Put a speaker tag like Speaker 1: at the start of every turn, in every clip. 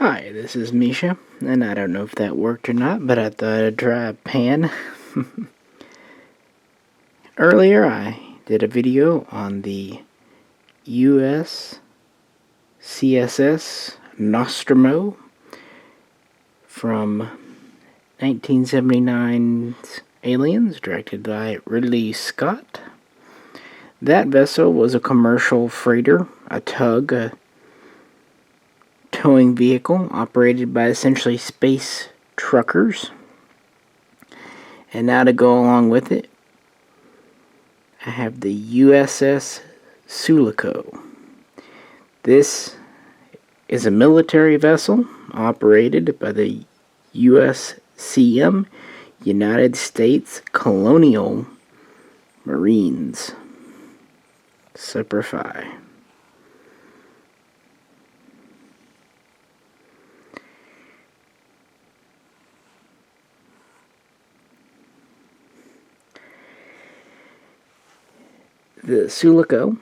Speaker 1: Hi, this is Misha, and I don't know if that worked or not, but I thought I'd try a pan. Earlier, I did a video on the USCSS Nostromo from 1979's Aliens, directed by Ridley Scott. That vessel was a commercial freighter, a tug, a towing vehicle operated by essentially space truckers. And now to go along with it, I have the USS Sulaco. This is a military vessel operated by the USCM, United States Colonial Marines. Superfly. The Sulaco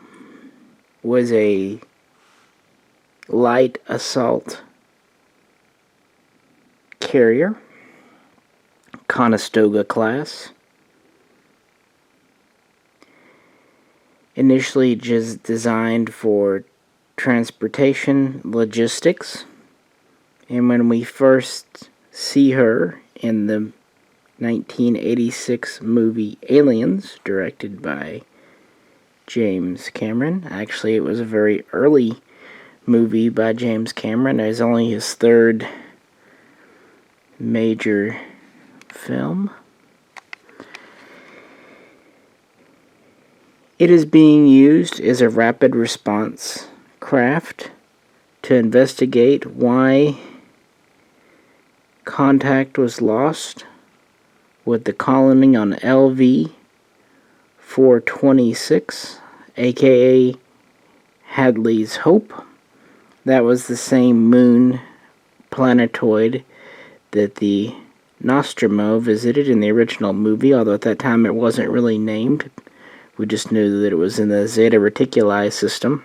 Speaker 1: was a light assault carrier, Conestoga class. Initially just designed for transportation logistics, and when we first see her in the 1986 movie Aliens, directed by James Cameron. Actually, it was a very early movie by James Cameron. It was only his third major film. It is being used as a rapid response craft to investigate why contact was lost with the colony on LV-426, aka Hadley's Hope. That was the same moon planetoid that the Nostromo visited in the original movie, although at that time it wasn't really named. We just knew that it was in the Zeta Reticuli system.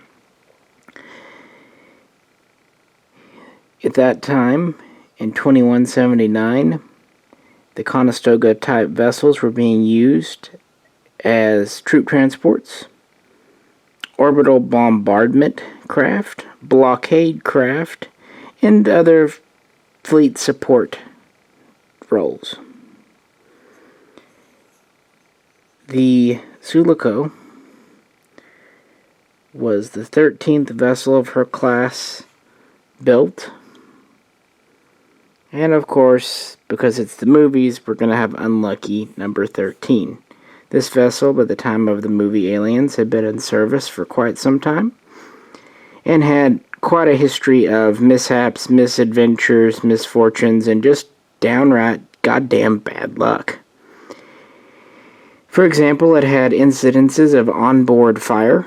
Speaker 1: At that time, in 2179, the Conestoga type vessels were being used as troop transports, orbital bombardment craft, blockade craft, and other fleet support roles. The Sulaco was the 13th vessel of her class built. And of course, because it's the movies, we're going to have unlucky number 13. This vessel, by the time of the movie Aliens, had been in service for quite some time and had quite a history of mishaps, misadventures, misfortunes, and just downright goddamn bad luck. For example, it had incidences of onboard fire,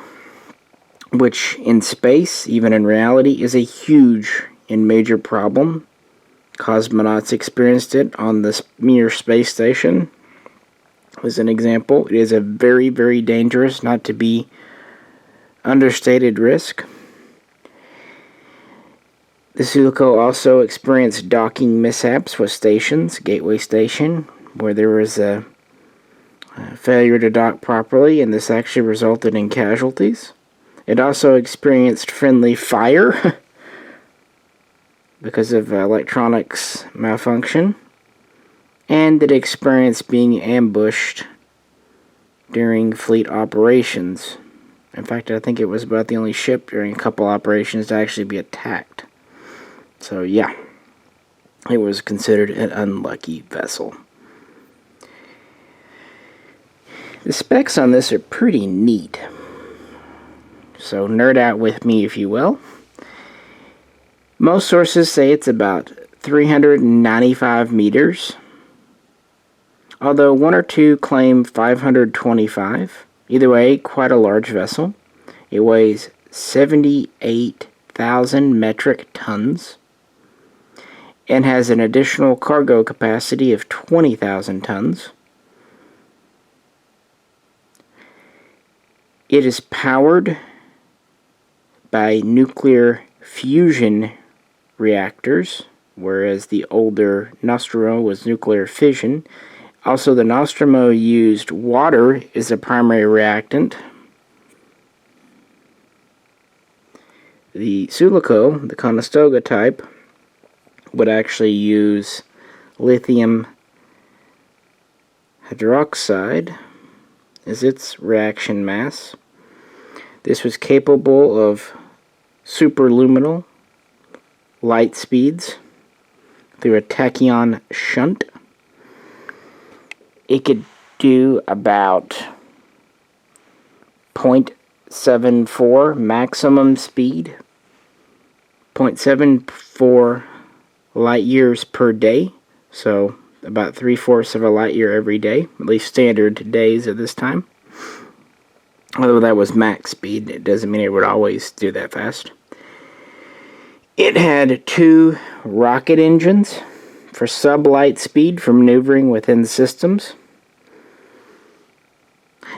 Speaker 1: which in space, even in reality, is a huge and major problem. Cosmonauts experienced it on the Mir space station. As an example, it is a very, very dangerous, not to be understated risk. The Sulaco also experienced docking mishaps with stations, Gateway Station, where there was a failure to dock properly, and this actually resulted in casualties. It also experienced friendly fire because of electronics malfunction, and it experienced being ambushed during fleet operations. In fact, I think it was about the only ship during a couple operations to actually be attacked. So yeah, it was considered an unlucky vessel. The specs on this are pretty neat, so nerd out with me if you will. Most sources say it's about 395 meters, although one or two claim 525. Either way, quite a large vessel. It weighs 78,000 metric tons and has an additional cargo capacity of 20,000 tons. It is powered by nuclear fusion reactors, whereas the older Nostromo was nuclear fission. Also, the Nostromo used water as a primary reactant. The Sulaco, the Conestoga type, would actually use lithium hydroxide as its reaction mass. This was capable of superluminal light speeds through a tachyon shunt. It could do about 0.74 maximum speed, 0.74 light years per day, so about 3/4 of a light year every day, at least standard days at this time. Although that was max speed, it doesn't mean it would always do that fast. It had 2 rocket engines for sublight speed for maneuvering within systems.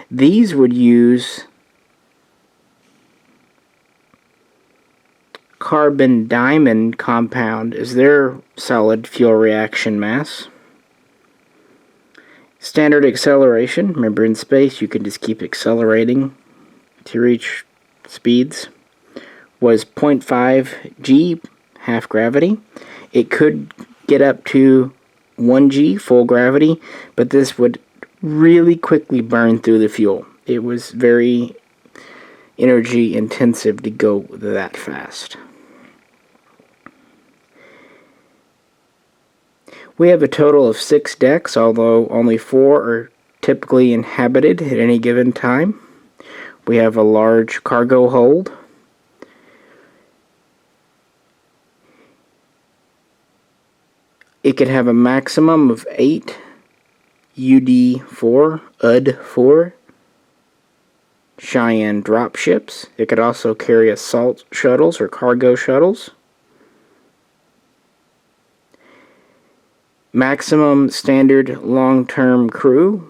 Speaker 1: These would use carbon diamond compound as their solid fuel reaction mass. Standard acceleration, remember in space you can just keep accelerating to reach speeds, was 0.5 g, half gravity. It could get up to 1 g, full gravity, but this would really quickly burn through the fuel. It was very energy intensive to go that fast. We have a total of 6 decks, although only 4 are typically inhabited at any given time. We have a large cargo hold. It could have a maximum of 8 UD-4 Cheyenne dropships. It could also carry assault shuttles or cargo shuttles. Maximum standard long-term crew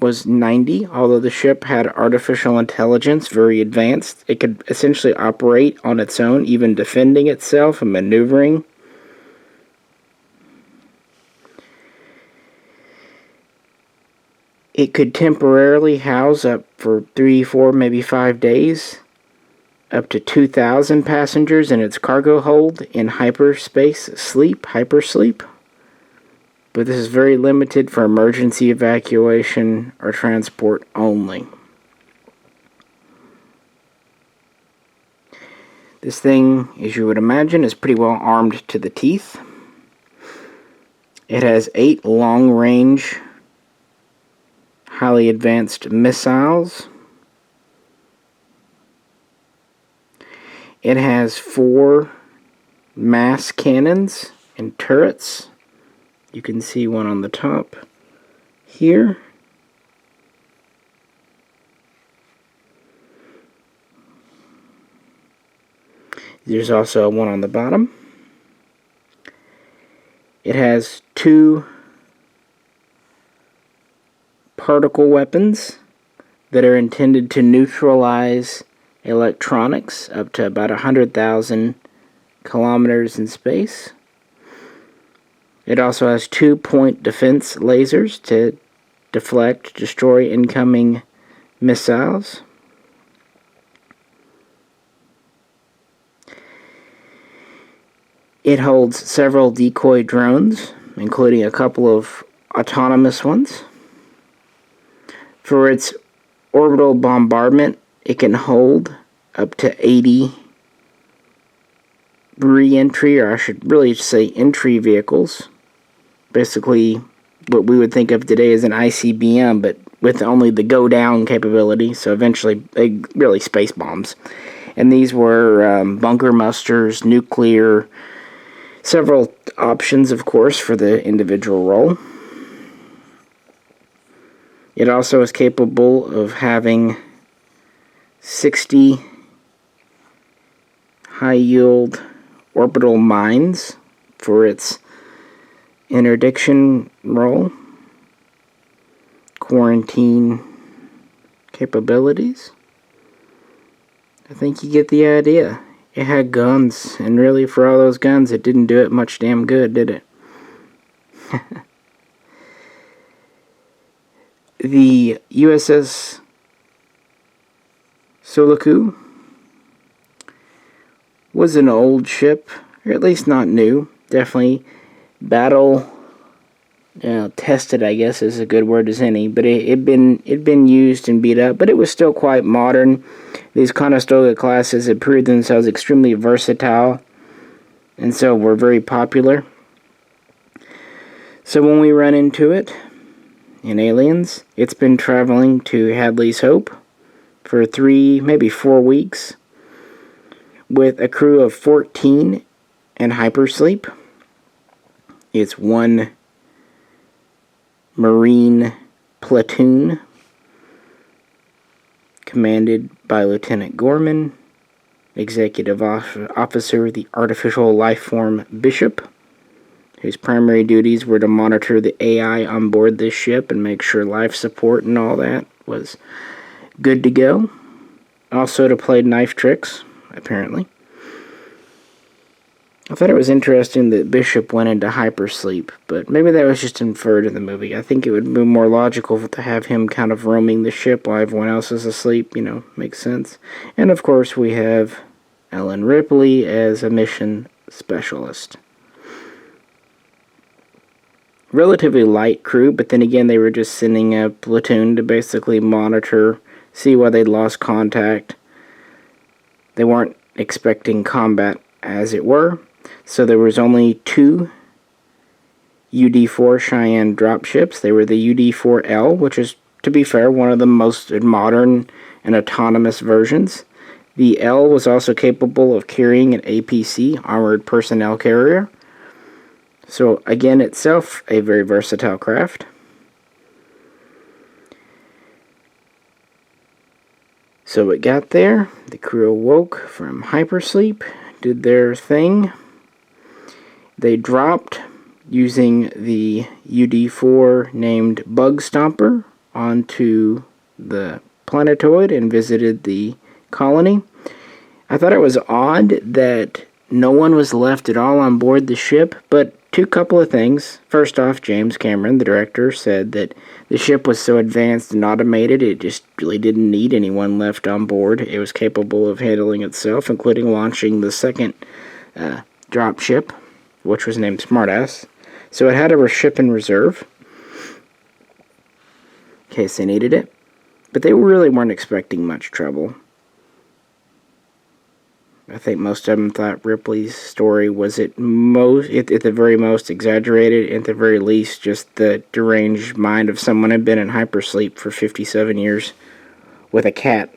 Speaker 1: was 90, although the ship had artificial intelligence, very advanced. It could essentially operate on its own, even defending itself and maneuvering. It could temporarily house up for 3, 4, maybe 5 days, up to 2,000 passengers in its cargo hold in hyperspace sleep, hypersleep. But this is very limited for emergency evacuation or transport only. This thing, as you would imagine, is pretty well armed to the teeth. It has 8 long-range, highly advanced missiles. It has 4 mass cannons and turrets. You can see one on the top here. There's also one on the bottom. It has 2 particle weapons that are intended to neutralize electronics up to about 100,000 kilometers in space. It also has 2-point defense lasers to deflect, destroy incoming missiles. It holds several decoy drones, including a couple of autonomous ones. For its orbital bombardment, it can hold up to 80 re-entry, or I should really say entry vehicles. Basically, what we would think of today as an ICBM, but with only the go-down capability, so eventually, really space bombs. And these were bunker musters, nuclear, several options, of course, for the individual role. It also is capable of having 60 high-yield orbital mines for its interdiction role, quarantine capabilities. I think you get the idea. It had guns, and really for all those guns, it didn't do it much damn good, did it? The USS Sulaco was an old ship, or at least not new. Definitely battle tested, I guess is a good word as any, but it'd been used and beat up, but it was still quite modern. These Conestoga classes had proved themselves extremely versatile, and so were very popular. So when we run into it in Aliens, it's been traveling to Hadley's Hope for 3, maybe 4 weeks, with a crew of 14 in hypersleep. It's one Marine platoon commanded by Lieutenant Gorman, Executive Officer of the Artificial Lifeform Bishop, whose primary duties were to monitor the AI on board this ship and make sure life support and all that was good to go. Also to play knife tricks, apparently. I thought it was interesting that Bishop went into hypersleep, but maybe that was just inferred in the movie. I think it would be more logical to have him kind of roaming the ship while everyone else is asleep, makes sense. And of course we have Ellen Ripley as a mission specialist. Relatively light crew, but then again they were just sending a platoon to basically monitor, see why they'd lost contact. They weren't expecting combat, as it were. So there was only 2 UD-4 Cheyenne dropships. They were the UD-4L, which is, to be fair, one of the most modern and autonomous versions. The L was also capable of carrying an APC, Armored Personnel Carrier. So, again, itself, a very versatile craft. So it got there. The crew awoke from hypersleep, did their thing. They dropped using the UD-4 named Bug Stomper onto the planetoid and visited the colony. I thought it was odd that no one was left at all on board the ship, but couple of things. First off, James Cameron, the director, said that the ship was so advanced and automated it just really didn't need anyone left on board. It was capable of handling itself, including launching the second dropship, which was named Smartass. So it had a ship in reserve in case they needed it. But they really weren't expecting much trouble. I think most of them thought Ripley's story was at the very most exaggerated, at the very least just the deranged mind of someone who had been in hypersleep for 57 years with a cat.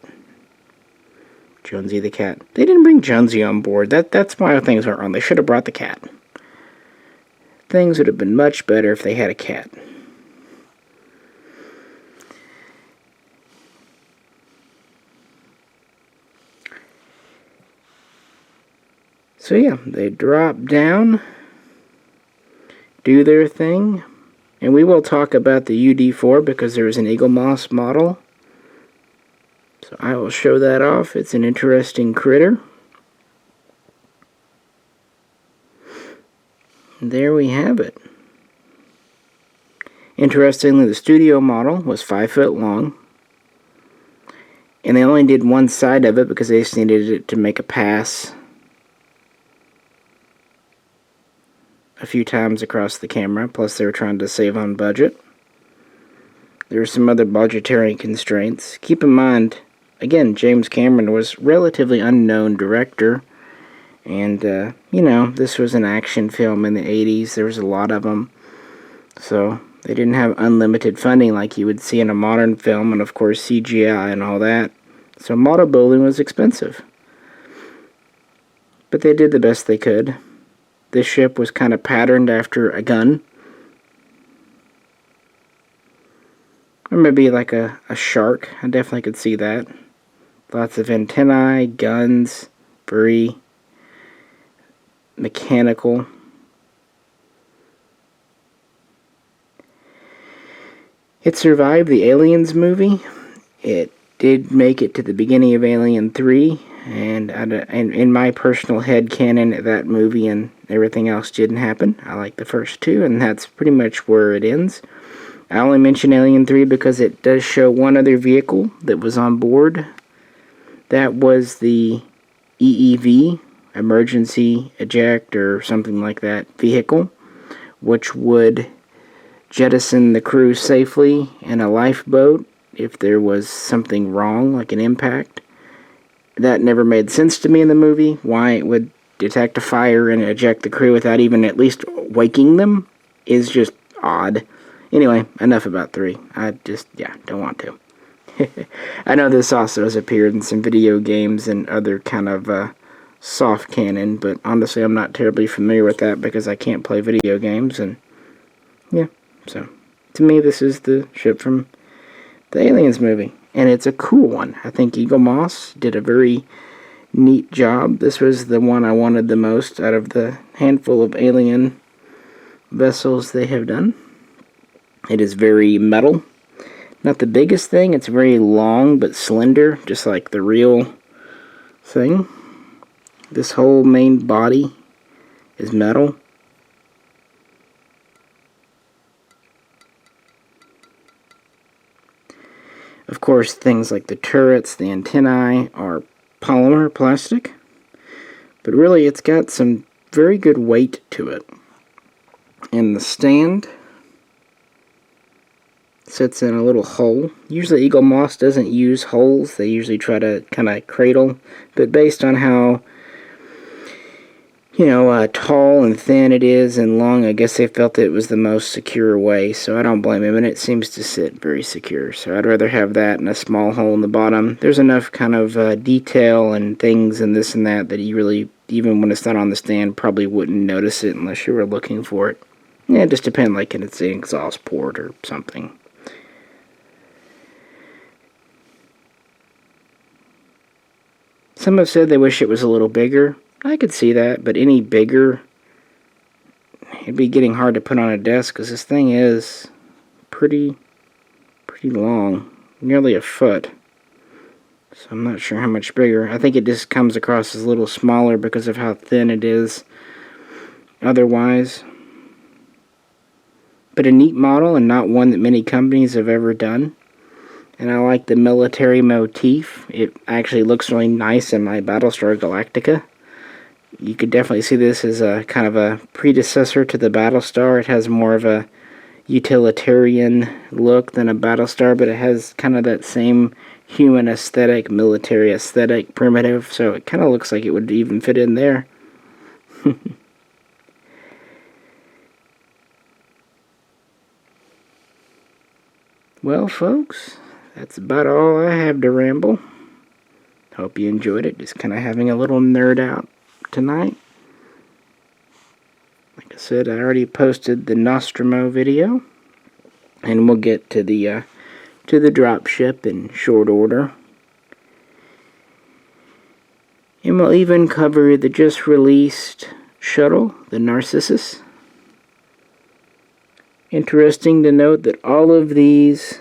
Speaker 1: Jonesy the cat. They didn't bring Jonesy on board. That's why things went wrong. They should have brought the cat. Things would have been much better if they had a cat. So yeah, they drop down, do their thing, and we will talk about the UD-4 because there is an Eagle Moss model. So I will show that off. It's an interesting critter. And there we have it. Interestingly, the studio model was 5 foot long, and they only did one side of it because they just needed it to make a pass a few times across the camera, plus they were trying to save on budget. There were some other budgetary constraints. Keep in mind, again, James Cameron was relatively unknown director, and, this was an action film in the 80s. There was a lot of them, so they didn't have unlimited funding like you would see in a modern film, and of course CGI and all that. So model building was expensive. But they did the best they could. This ship was kind of patterned after a gun. Or maybe like a shark. I definitely could see that. Lots of antennae, guns, very mechanical. It survived the Aliens movie. It did make it to the beginning of Alien 3. And in my personal headcanon, that movie and everything else didn't happen. I like the first two, and that's pretty much where it ends. I only mention Alien 3 because it does show one other vehicle that was on board. That was the EEV, Emergency Eject, or something like that vehicle, which would jettison the crew safely in a lifeboat if there was something wrong, like an impact. That never made sense to me in the movie. Why it would detect a fire and eject the crew without even at least waking them is just odd. Anyway, enough about 3. I just, don't want to. I know this also has appeared in some video games and other kind of soft canon, but honestly I'm not terribly familiar with that because I can't play video games, and yeah, so to me this is the ship from the Aliens movie, and it's a cool one. I think Eagle Moss did a very neat job. This was the one I wanted the most out of the handful of alien vessels they have done. It is very metal. Not the biggest thing, it's very long but slender, just like the real thing. This whole main body is metal. Of course, things like the turrets, the antennae are polymer plastic, but really it's got some very good weight to it. And the stand sits in a little hole. Usually Eagle Moss doesn't use holes. They usually try to kind of cradle. But based on how, tall and thin it is and long, I guess they felt it was the most secure way. So I don't blame him. And it seems to sit very secure. So I'd rather have that and a small hole in the bottom. There's enough kind of detail and things and this and that you really, even when it's not on the stand, probably wouldn't notice it unless you were looking for it. Yeah, it just depends, like if it's the exhaust port or something. Some have said they wish it was a little bigger. I could see that, but any bigger, it'd be getting hard to put on a desk because this thing is pretty long, nearly a foot. So I'm not sure how much bigger. I think it just comes across as a little smaller because of how thin it is otherwise. But a neat model and not one that many companies have ever done. And I like the military motif. It actually looks really nice in my Battlestar Galactica. You could definitely see this as a kind of a predecessor to the Battlestar. It has more of a utilitarian look than a Battlestar, but it has kind of that same human aesthetic, military aesthetic, primitive, so it kind of looks like it would even fit in there. Well, folks, that's about all I have to ramble. Hope you enjoyed it. Just kind of having a little nerd out tonight. Like I said, I already posted the Nostromo video, and we'll get to the dropship in short order. And we'll even cover the just released shuttle, the Narcissus. Interesting to note that all of these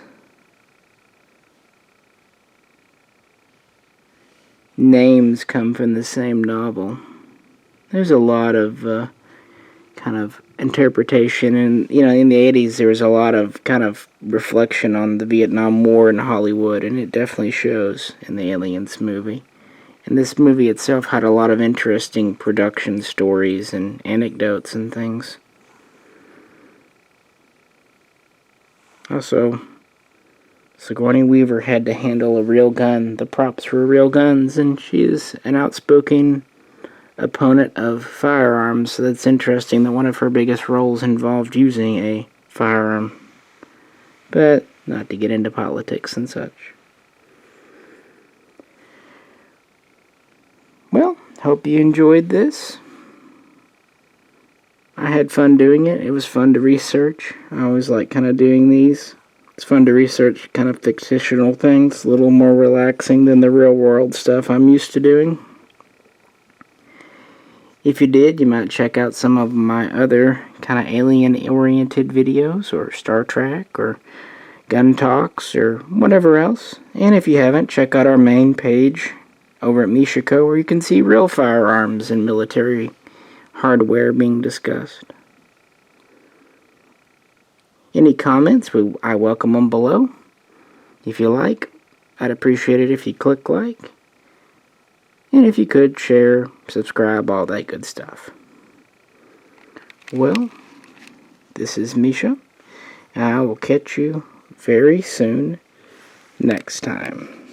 Speaker 1: names come from the same novel. There's a lot of kind of interpretation, and in the 80s there was a lot of kind of reflection on the Vietnam War in Hollywood, and it definitely shows in the Aliens movie. And this movie itself had a lot of interesting production stories and anecdotes and things. Also, Sigourney Weaver had to handle a real gun. The props were real guns, and she is an outspoken opponent of firearms, so that's interesting that one of her biggest roles involved using a firearm. But not to get into politics and such. Well, hope you enjoyed this. I had fun doing it. It was fun to research. I always like kind of doing these. It's fun to research kind of fictional things, a little more relaxing than the real world stuff I'm used to doing. If you did, you might check out some of my other kind of alien-oriented videos, or Star Trek, or gun talks, or whatever else. And if you haven't, check out our main page over at Misha Co, where you can see real firearms and military hardware being discussed. Any comments, I welcome them below. If you like, I'd appreciate it if you click like. And if you could, share, subscribe, all that good stuff. Well, this is Misha, and I will catch you very soon next time.